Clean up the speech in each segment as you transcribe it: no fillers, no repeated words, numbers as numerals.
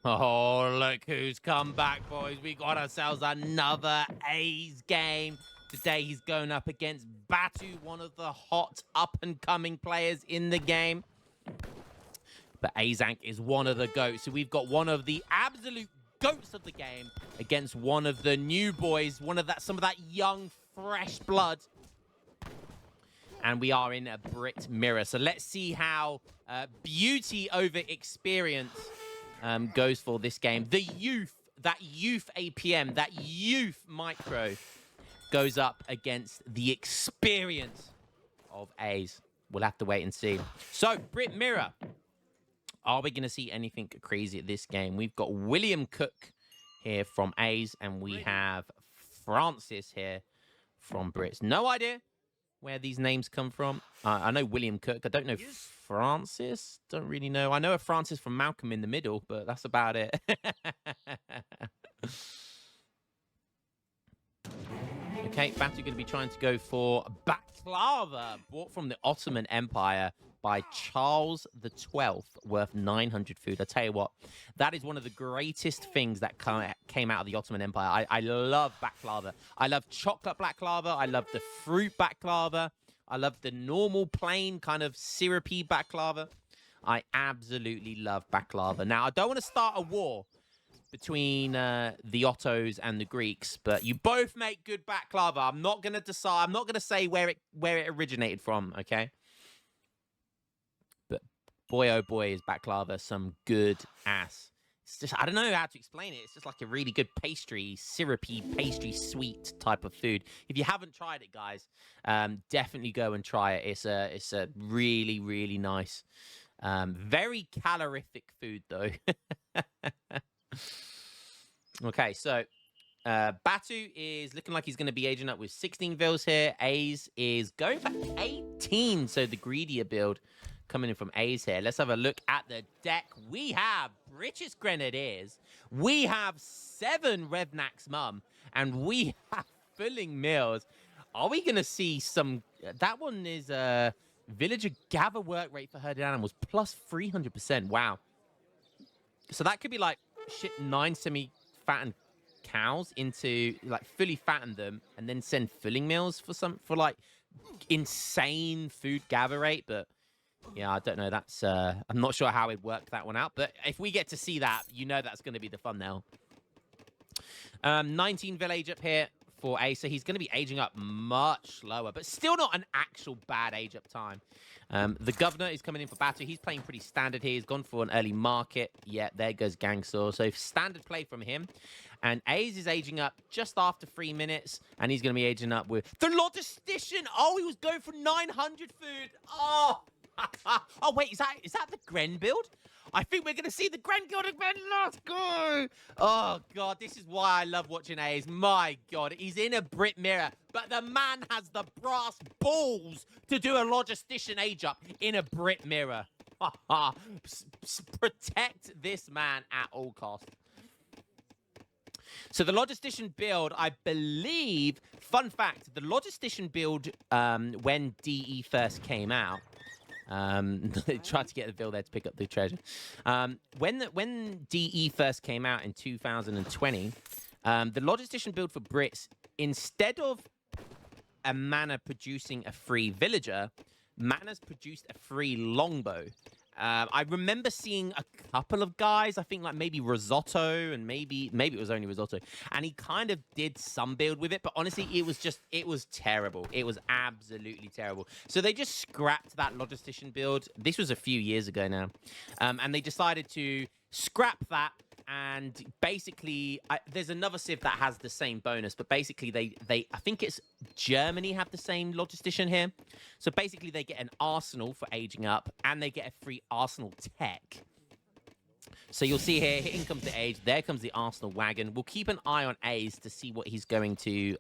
Oh, look who's come back, boys. We got ourselves another A's game. Today he's going up against Batu, one of the hot up-and-coming players in the game. But Azank is one of the GOATs. So we've got one of the absolute GOATs of the game against one of the new boys, some of that young, fresh blood. And we are in a Brit mirror. So let's see how beauty over experience goes for this game. The youth, that youth APM, that youth micro goes up against the experience of A's. We'll have to wait and see. So, Brit mirror. Are we going to see anything crazy at this game? We've got William Cook here from A's, and we have Francis here from Brits. No idea where these names come from. I know William Cook. I don't know Francis. Don't really know. I know a Francis from Malcolm in the Middle, but that's about it. Okay, Batu going to be trying to go for baklava, bought from the Ottoman Empire by Charles XII, worth 900 food. I tell you what, that is one of the greatest things that came out of the Ottoman Empire. I love baklava. I love chocolate baklava. I love the fruit baklava. I love the normal, plain, kind of syrupy baklava. I absolutely love baklava. Now, I don't want to start a war between the Ottos and the Greeks, but you both make good baklava. I'm not going to decide. I'm not going to say where it originated from, okay? But boy, oh boy, is baklava some good ass. It's just, I don't know how to explain it. It's just like a really good pastry, syrupy, pastry, sweet type of food. If you haven't tried it, guys, definitely go and try it. It's a really, really nice, very calorific food, though. Okay, so Batu is looking like he's going to be aging up with 16 vills here. A's is going for 18, so the greedier build coming in from A's here. Let's have a look at the deck. We have British Grenadiers, we have 7 Revnax Mum, and we have Filling Mills. Are we going to see some... That one is Villager Gather work rate for herded animals, plus 300%. Wow. So that could be like... ship 9 semi-fattened cows into, like, fully fatten them and then send filling mills for like insane food gather rate. But yeah, I don't know. That's I'm not sure how we'd work that one out, but if we get to see that, you know that's going to be the fun now. 19 village up here for A, so he's going to be aging up much lower, but still not an actual bad age up time. The governor is coming in for Batu. He's playing pretty standard here. He's gone for an early market. Yeah, there goes Gangsaw. So standard play from him. And A's is aging up just after 3 minutes, and he's going to be aging up with the logistician. Oh, he was going for 900 food. Oh, oh wait, is that the Gren build? I think we're going to see the Grand Guild again. Let's go. Oh, God, this is why I love watching A's. My God, he's in a Brit mirror, but the man has the brass balls to do a logistician age up in a Brit mirror. Protect this man at all costs. So the logistician build, I believe, fun fact, the logistician build, when DE first came out, they tried to get the bill there to pick up the treasure. When DE first came out in 2020, the logistician build for Brits, instead of a mana producing a free villager, mana's produced a free longbow. I remember seeing a couple of guys, I think like maybe Risotto, and maybe it was only Risotto, and he kind of did some build with it, but honestly, it was terrible. It was absolutely terrible. So they just scrapped that logistician build. This was a few years ago now, and they decided to scrap that. And basically, there's another civ that has the same bonus, but basically they I think it's Germany have the same logistician here. So basically they get an arsenal for aging up, and they get a free arsenal tech. So you'll see here, in comes the age, there comes the arsenal wagon. We'll keep an eye on A's to see what he's going to,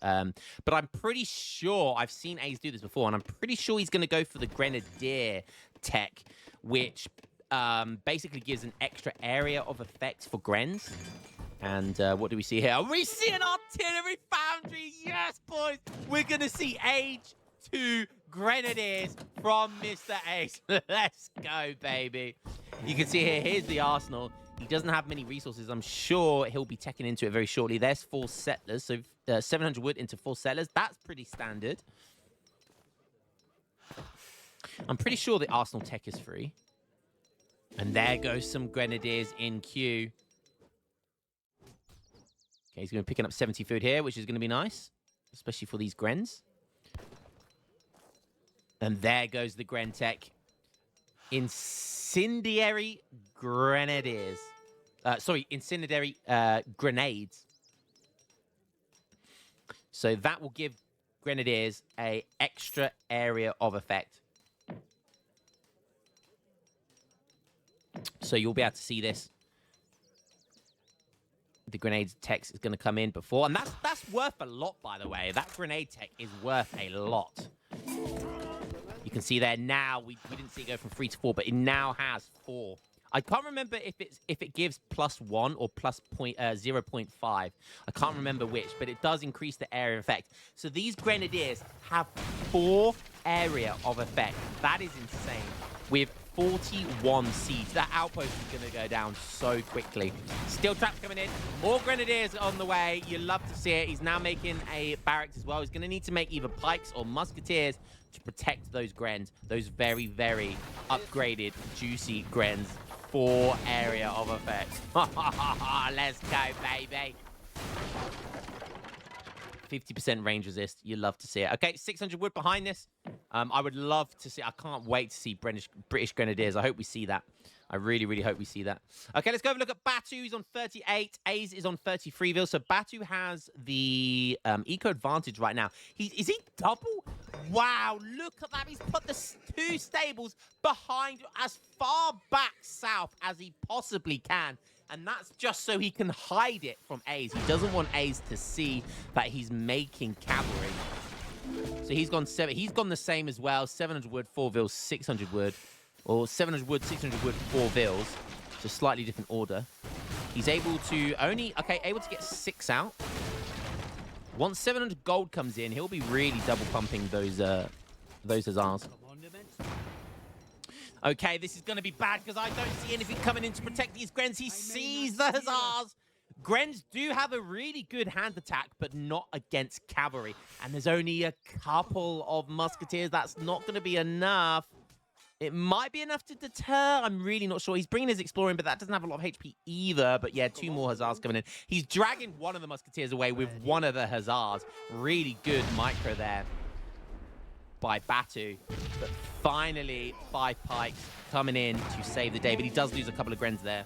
but I'm pretty sure, I've seen A's do this before, and I'm pretty sure he's going to go for the grenadier tech, which... basically gives an extra area of effect for Grens. And what do we see here? We see an artillery foundry. Yes, boys. We're going to see age 2 grenadiers from Mr. Ace. Let's go, baby. You can see here, here's the arsenal. He doesn't have many resources. I'm sure he'll be teching into it very shortly. There's 4 settlers, so 700 wood into 4 settlers. That's pretty standard. I'm pretty sure the Arsenal tech is free. And there goes some grenadiers in queue. Okay, he's going to be picking up 70 food here, which is going to be nice, especially for these Grens. And there goes the Gren tech. Incendiary grenadiers. Incendiary grenades. So that will give grenadiers a extra area of effect. So you'll be able to see this. The grenade tech is going to come in before. And that's worth a lot, by the way. That grenade tech is worth a lot. You can see there now, we didn't see it go from 3 to 4, but it now has 4. I can't remember if it gives +1 or plus 0.5. I can't remember which, but it does increase the area of effect. So these grenadiers have 4 area of effect. That is insane. With 41 siege. That outpost is going to go down so quickly. Steel trap coming in. More grenadiers on the way. You love to see it. He's now making a barracks as well. He's going to need to make either pikes or musketeers to protect those Grens. Those very, very upgraded, juicy Grens. 4 area of effect. Let's go, baby. 50% range resist. You love to see it. Okay, 600 wood behind this. I would love to see. I can't wait to see British Grenadiers. I hope we see that. I really, really hope we see that. Okay, let's go have a look at Batu. He's on 38. A's is on 33 Vil. So Batu has the eco advantage right now. Is he double? Wow, look at that. He's put the 2 stables behind as far back south as he possibly can. And that's just so he can hide it from A's. He doesn't want A's to see that he's making cavalry. So he's gone the same as well. 700 wood, 4 Vils, 600 wood. Or 700 wood, 600 wood, 4 Vils. It's a slightly different order. He's able to able to get 6 out. Once 700 gold comes in, he'll be really double pumping those hussars. Okay, this is going to be bad because I don't see anything coming in to protect these Grens. He sees the hussars. Grens do have a really good hand attack, but not against cavalry. And there's only a couple of musketeers. That's not going to be enough. It might be enough to deter. I'm really not sure. He's bringing his exploring, but that doesn't have a lot of HP either. But yeah, 2 more hussars coming in. He's dragging one of the musketeers away with one of the hussars. Really good micro there by Batu. But finally, 5 pikes coming in to save the day. But he does lose a couple of Grens there.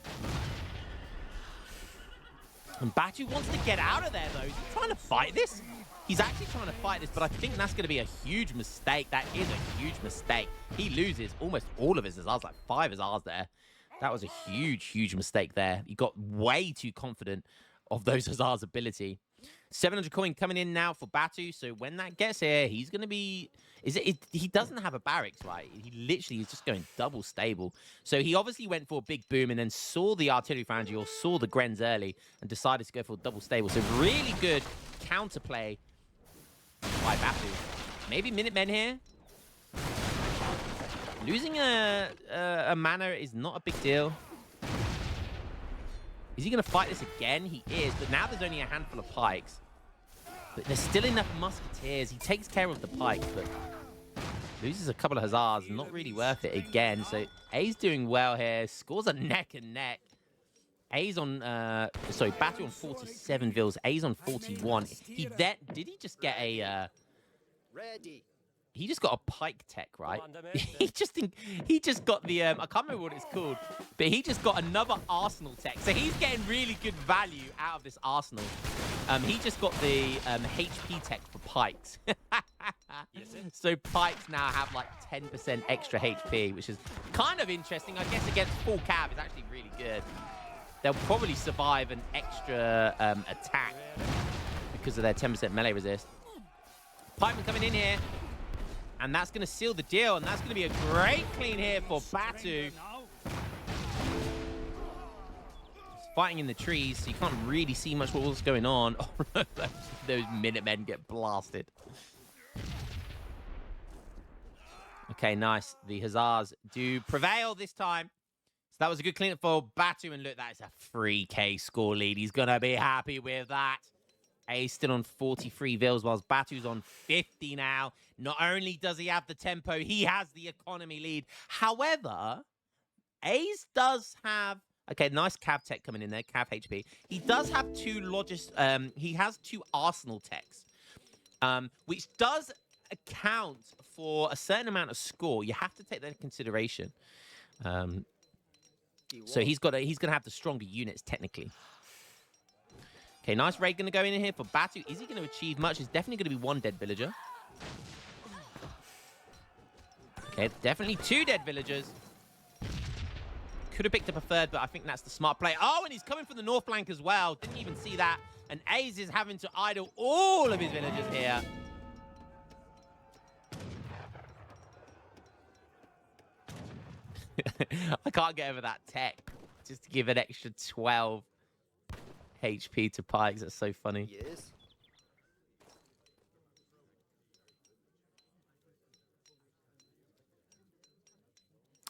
And Batu wants to get out of there, though. He's trying to fight this. He's actually trying to fight this, but I think that's going to be a huge mistake. That is a huge mistake. He loses almost all of his hussars, like 5 hussars there. That was a huge, huge mistake there. He got way too confident of those hussars' ability. 700 coin coming in now for Batu. So when that gets here, he's going to be... He doesn't have a barracks, right? He literally is just going double stable. So he obviously went for a big boom and then saw the artillery foundry or saw the Grens early and decided to go for double stable. So really good counterplay by Batu. Maybe Minutemen here. Losing a mana is not a big deal. Is he going to fight this again? He is, but now there's only a handful of pikes. But there's still enough musketeers. He takes care of the pikes, but loses a couple of hussars. Not really worth it again. So A's doing well here. Scores are neck and neck. A's on, Batu on 47 Vils. A's on 41. Did he just get a, he just got a pike tech, right? he just got the, I can't remember what it's called, but he just got another arsenal tech. So he's getting really good value out of this arsenal. He just got the HP tech for pikes. So pikes now have like 10% extra HP, which is kind of interesting. I guess against full cav is actually really good. They'll probably survive an extra attack because of their 10% melee resist. Pikeman coming in here. And that's going to seal the deal. And that's going to be a great clean here for Batu. He's fighting in the trees, so you can't really see much what's going on. Oh, those Minutemen get blasted. Okay, nice. The hussars do prevail this time. that was a good cleanup for Batu, and look, that is a 3K score lead. He's going to be happy with that. A's still on 43 Vils, whilst Batu's on 50 now. Not only does he have the tempo, he has the economy lead. However, A's does have... Okay, nice Cav tech coming in there, Cav HP. He does have he has 2 Arsenal techs, which does account for a certain amount of score. You have to take that into consideration. So he's gonna have the stronger units technically. Okay, nice raid gonna go in here for Batu. Is he gonna achieve much? It's definitely gonna be 1 dead villager. Okay, definitely 2 dead villagers. Could have picked up a 3rd, but I think that's the smart play. Oh, and he's coming from the north flank as well. Didn't even see that. And A's is having to idle all of his villagers here. I can't get over that tech. Just to give an extra 12 HP to Pikes. That's so funny. Yes.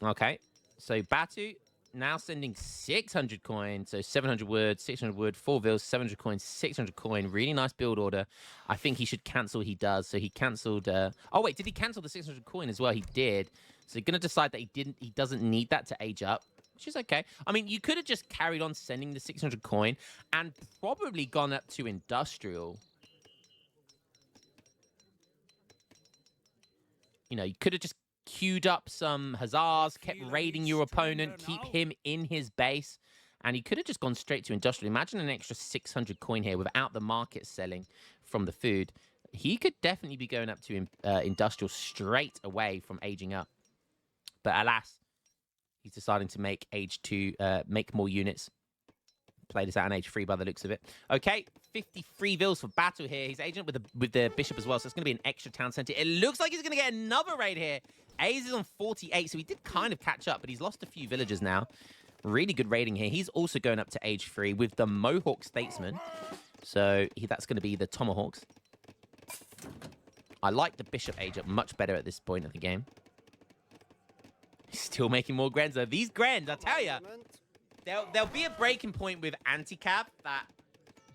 Okay. So Batu now sending 600 coins. So 700 wood, 600 wood, 4 Vils, 700 coins, 600 coin. Really nice build order. I think he should cancel. He does. So he cancelled... Oh, wait. Did he cancel the 600 coin as well? He did. So he's going to decide that he doesn't need that to age up, which is okay. I mean, you could have just carried on sending the 600 coin and probably gone up to industrial. You know, you could have just queued up some Hussars, kept raiding your opponent, keep him in his base, and he could have just gone straight to industrial. Imagine an extra 600 coin here without the market selling from the food. He could definitely be going up to industrial straight away from aging up. But alas, he's deciding to make age 2, make more units. Play this out on age 3 by the looks of it. Okay, 53 Vils for Batu here. He's agent with the bishop as well, so it's going to be an extra town center. It looks like he's going to get another raid here. A's is on 48, so he did kind of catch up, but he's lost a few villagers now. Really good raiding here. He's also going up to age 3 with the Mohawk Statesman. So that's going to be the Tomahawks. I like the bishop age up much better at this point of the game. He's still making more Grens, though. These Grens, I tell you, there'll be a breaking point with anti-cav that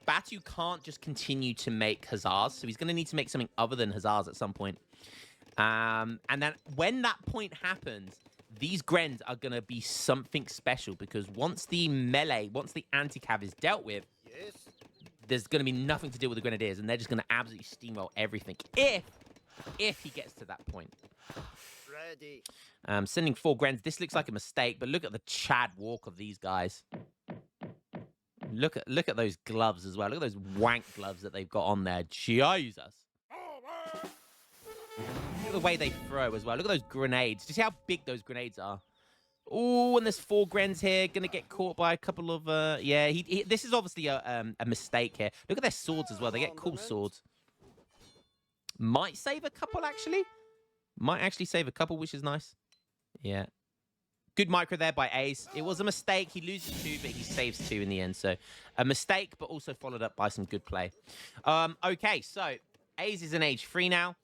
Batu can't just continue to make Hussars, so he's going to need to make something other than Hussars at some point. And then when that point happens, these Grens are going to be something special, because once the melee, once the anti-cav is dealt with, Yes. there's going to be nothing to do with the Grenadiers, and they're just going to absolutely steamroll everything if he gets to that point. Ready. Sending 4 Grens. This looks like a mistake, but look at the Chad walk of these guys. Look at those gloves as well. Look at those wank gloves that they've got on there. Jesus. Look at the way they throw as well. Look at those grenades. Do you see how big those grenades are? Oh, and there's 4 Grens here. Gonna get caught by a couple of... yeah, this is obviously a mistake here. Look at their swords as well. They get cool swords. Might save a couple, actually. Might actually save a couple, which is nice. Yeah. Good micro there by Ace. It was a mistake. He loses 2, but he saves 2 in the end. So a mistake, but also followed up by some good play. Okay, so Ace is in age 3 now.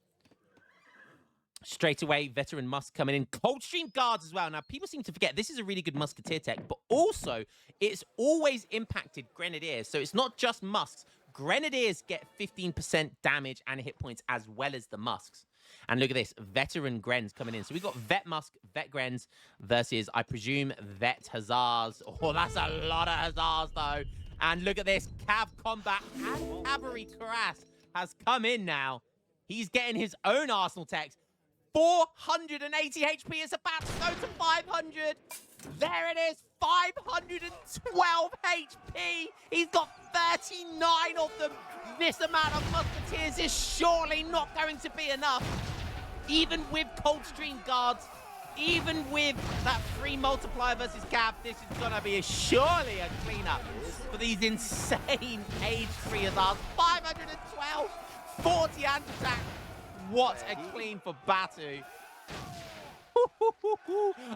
Straight away, veteran Musk coming in. Coldstream Guards as well. Now, people seem to forget this is a really good Musketeer tech, but also it's always impacted Grenadiers. So it's not just Musks. Grenadiers get 15% damage and hit points as well as the Musks. And look at this, veteran Grens coming in. So we've got Vet Musk, Vet Grens versus, I presume, Vet Hussars. Oh, that's a lot of Hussars, though. And look at this, Cav Combat and Cavalry Crass has come in now. He's getting his own Arsenal techs. 480 HP is about to go to 500. There it is, 512 HP. He's got 39 of them. This amount of Musketeers is surely not going to be enough. Even with Coldstream Guards, even with that 3 multiplier versus Cav, this is going to be surely a cleanup for these insane age 3 Hussars. 512, 40 anti-attack. What a clean for Batu.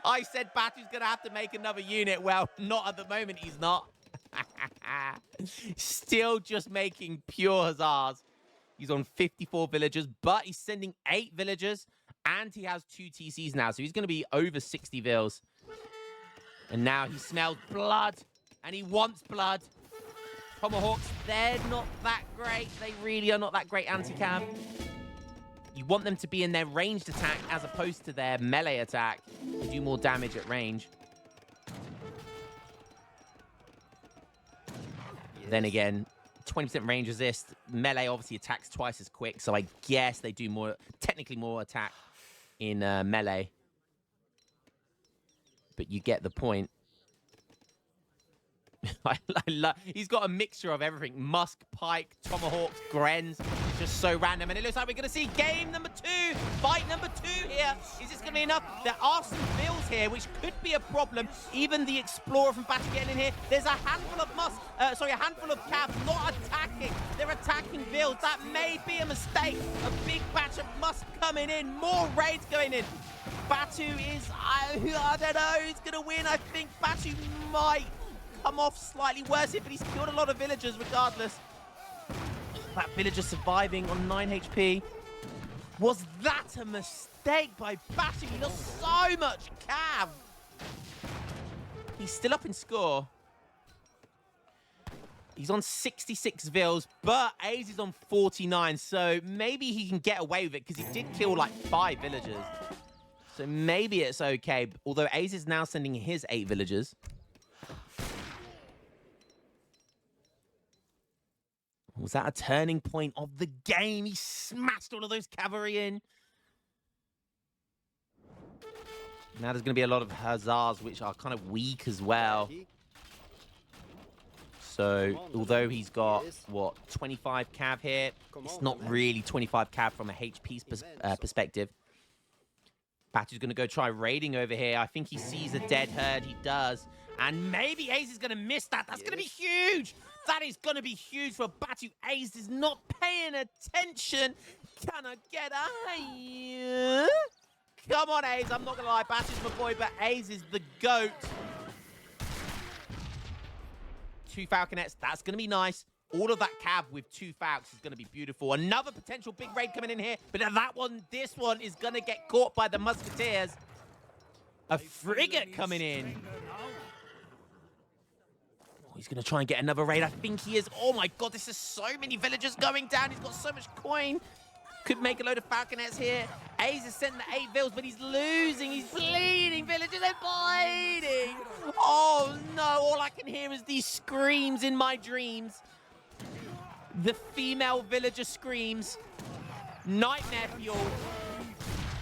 I said Batu's going to have to make another unit. Well, not at the moment, he's not. Still just making pure Hussars. He's on 54 villagers, but he's sending 8 villagers, and he has 2 TCs now, so he's going to be over 60 Vils. And now he smells blood, and he wants blood. Tomahawks, they're not that great. They really are not that great anti-cav. You want them to be in their ranged attack as opposed to their melee attack to do more damage at range. Then again, 20% range resist. Melee obviously attacks twice as quick, so I guess they do more, technically more attack in melee. But you get the point. He's got a mixture of everything. Musk, pike, tomahawks, grens. Just so random. And it looks like we're going to see game number 2. Fight number 2 here. Is this going to be enough? There are some bills here, which could be a problem. Even the explorer from Battle getting in here. There's a handful of a handful of cav not attacking. They're attacking bills. That may be a mistake. A big batch of Musk coming in. More raids going in. Batu is, I don't know who's going to win. I think Batu might come off slightly worse here, but he's killed a lot of villagers regardless. That villager surviving on 9 HP. Was that a mistake by Batu? He lost so much cav. He's still up in score. He's on 66 vills, but Aze is on 49, so maybe he can get away with it because he did kill like 5 villagers. So maybe it's okay, although Aze is now sending his 8 villagers. Was that a turning point of the game? He smashed all of those cavalry in. Now there's going to be a lot of hussars, which are kind of weak as well. So, although he's got, what, 25 cav here, it's not really 25 cav from a HP perspective. Batu's going to go try raiding over here. I think he sees a dead herd. He does. And maybe Aze is going to miss that. That's going to be huge. That is going to be huge for Batu. Aze is not paying attention. Can I get a... Come on, Aze. I'm not going to lie. Batu's my boy, but Aze is the GOAT. 2 falconets. That's going to be nice. All of that cav with 2 falcons is going to be beautiful. Another potential big raid coming in here. But this one is going to get caught by the musketeers. A frigate coming in. He's going to try and get another raid. I think he is. Oh, my God. This is so many villagers going down. He's got so much coin. Could make a load of falconets here. Aze is sending the 8 vills, but he's losing. He's bleeding. Villagers are bleeding. Oh, no. All I can hear is these screams in my dreams. The female villager screams. Nightmare fuel.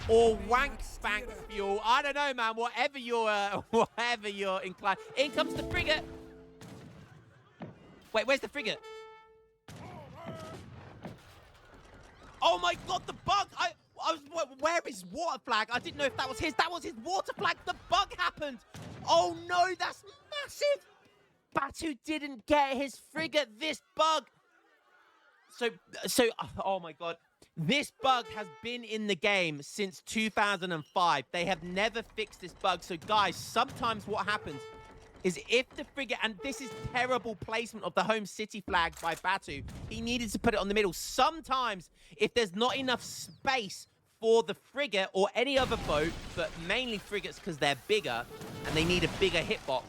Or wank spank fuel. I don't know, man. Whatever you're inclined. In comes the frigate. Wait, where's the frigate? Oh my God, the bug! Where is water flag? I didn't know if that was his. That was his water flag. The bug happened. Oh no, that's massive. Batu didn't get his frigate. This bug. So, oh my God. This bug has been in the game since 2005. They have never fixed this bug. So guys, sometimes what happens is if the frigate, and this is terrible placement of the home city flag by Batu, he needed to put it on the middle. Sometimes, if there's not enough space for the frigate or any other boat, but mainly frigates because they're bigger, and they need a bigger hitbox,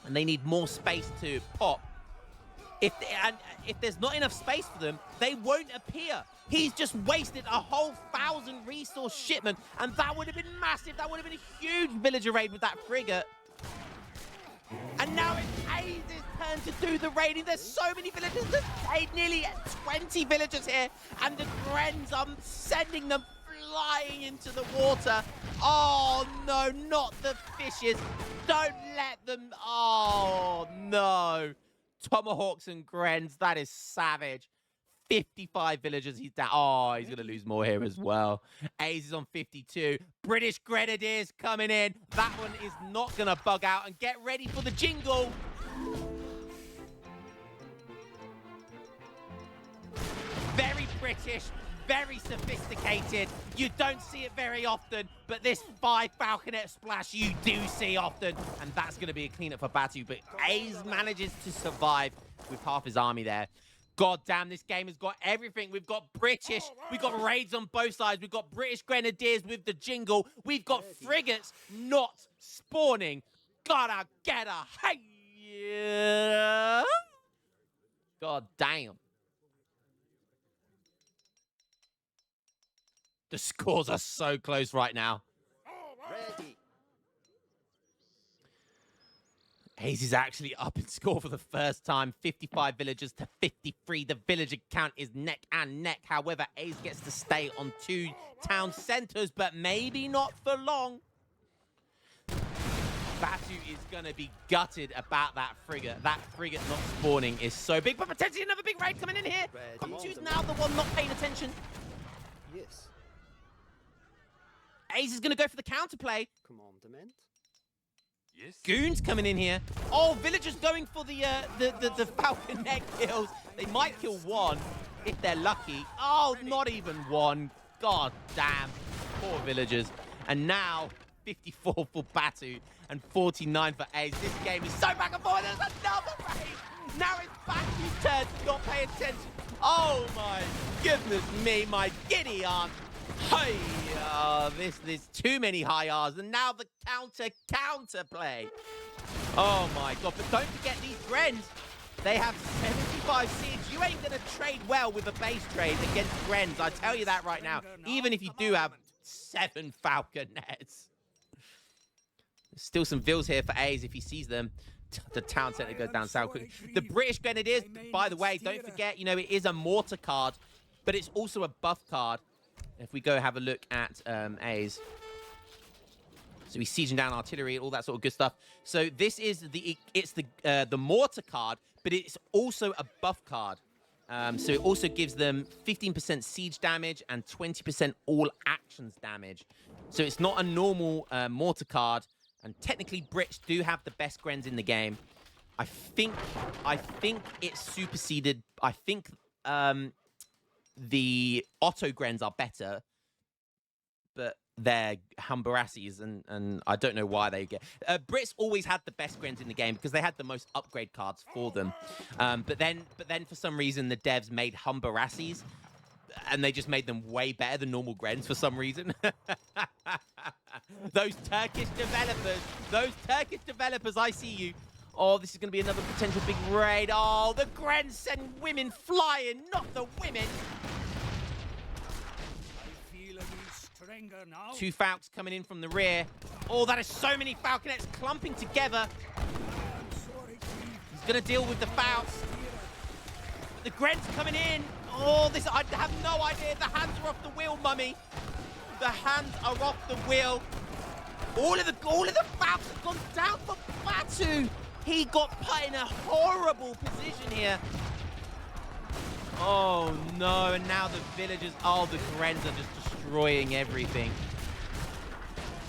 and they need more space to pop, if there's not enough space for them, they won't appear. He's just wasted a whole 1,000 resource shipment, and that would have been massive. That would have been a huge villager raid with that frigate. And now it's Aze's turn to do the raiding. There's so many villagers. There's nearly 20 villagers here. And the Grens, I'm sending them flying into the water. Oh, no, not the fishes. Don't let them. Oh, no. Tomahawks and Grens, that is savage. 55 villagers, he's down. Oh, he's going to lose more here as well. Aze is on 52. British Grenadiers coming in. That one is not going to bug out. And get ready for the jingle. Very British, very sophisticated. You don't see it very often, but this 5 falconet splash you do see often. And that's going to be a cleanup for Batu. But Aze manages to survive with half his army there. God damn, this game has got everything. We've got British, we've got raids on both sides, we've got British Grenadiers with the jingle, we've got frigates not spawning. Gotta get a hey. God damn. The scores are so close right now. Ready. Hayes is actually up in score for the first time. 55 villagers to 53. The villager count is neck and neck. However, Hayes gets to stay on 2 town centers, but maybe not for long. Batu is going to be gutted about that frigate. That frigate not spawning is so big, but potentially another big raid coming in here. Contu's now the one not paying attention. Yes. Hayes is going to go for the counterplay. Commandment. Yes. Goons coming in here. Oh, villagers going for the falcon neck kills. They might kill one if they're lucky. Oh, not even one. God damn. Poor villagers. And now 54 for Batu and 49 for Ace. This game is so back and forth. There's another raid. Now it's Batu's turn to not pay attention. Oh my goodness me, my giddy aunt. Hey, there's too many high R's, and now the counter play. Oh my god, but don't forget these Grens. They have 75 siege. You ain't gonna trade well with a base trade against Grens, I tell you that right now. Even if you do have 7 Falcon nets. There's still some vills here for A's if he sees them. The town centre goes down south quickly. The British Grenadiers, by the way, don't forget, you know, it is a mortar card, but it's also a buff card. If we go have a look at A's. So he's sieging down artillery, all that sort of good stuff. So this is the mortar card, but it's also a buff card. So it also gives them 15% siege damage and 20% all actions damage. So it's not a normal mortar card. And technically, Brits do have the best Grens in the game. I think it's superseded. I think the Otto Grens are better, but they're Humbarassis, and I don't know why they get... Brits always had the best Grens in the game because they had the most upgrade cards for them. But then for some reason, the devs made Humbarassis, and they just made them way better than normal Grens for some reason. Those Turkish developers, I see you. Oh, this is going to be another potential big raid. Oh, the Grens send women flying, not the women. I feel a bit stronger now. 2 Falcons coming in from the rear. Oh, that is so many Falconets clumping together. He's going to deal with the Falcons. The Grens coming in. Oh, this, I have no idea. The hands are off the wheel, mummy. The hands are off the wheel. All of the Falcons have gone down for Batu. He got put in a horrible position here. Oh, no. And now the villagers... Oh, the Grens are just destroying everything.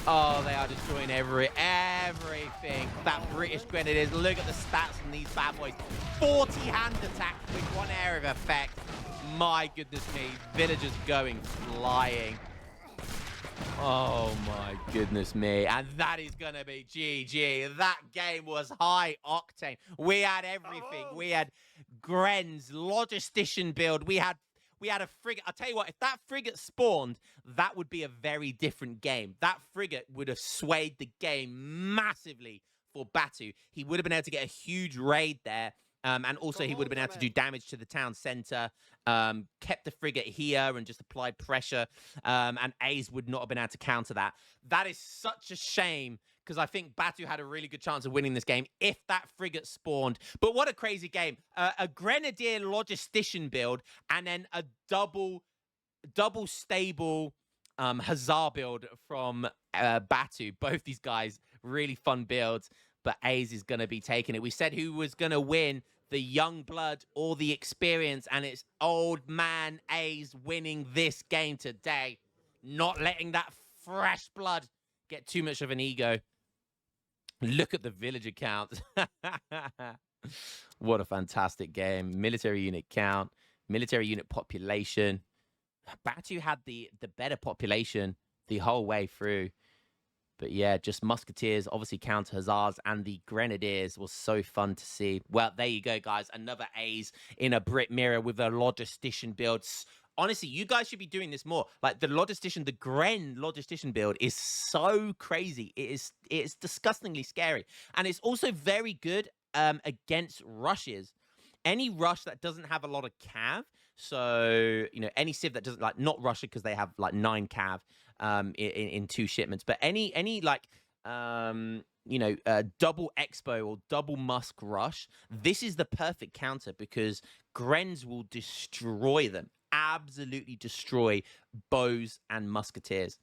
Oh, they are destroying everything. That British Grenadiers. Look at the stats on these bad boys. 40 hand attacks with 1 area of effect. My goodness me. Villagers going flying. Oh my goodness me. And that is going to be GG. That game was high octane. We had everything. We had Grens, logistician build. We had a frigate. I'll tell you what, if that frigate spawned, that would be a very different game. That frigate would have swayed the game massively for Batu. He would have been able to get a huge raid there. And also he would have been able to do damage to the town centre, kept the frigate here and just applied pressure. And A's would not have been able to counter that. That is such a shame because I think Batu had a really good chance of winning this game if that frigate spawned. But what a crazy game. A Grenadier logistician build and then a double stable Hussar build from Batu. Both these guys, really fun builds. But A's is going to be taking it. We said who was going to win, the young blood or the experience, and it's old man A's winning this game today. Not letting that fresh blood get too much of an ego. Look at the villager count. What a fantastic game. Military unit count, military unit population. Batu had the better population the whole way through. But yeah, just Musketeers, obviously counter Hussars, and the Grenadiers was so fun to see. Well, there you go, guys. Another A's in a Brit mirror with a logistician build. honestly, you guys should be doing this more. Like the logistician, the Gren logistician build is so crazy. It's disgustingly scary, and it's also very good against rushes. Any rush that doesn't have a lot of cav, so any civ that doesn't like not rush it because they have like 9 cav in 2 shipments, but any like double expo or double musk rush, this is the perfect counter because Grens will destroy them, absolutely destroy bows and musketeers.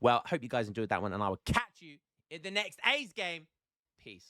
Well, hope you guys enjoyed that one, and I will catch you in the next A's game. Peace.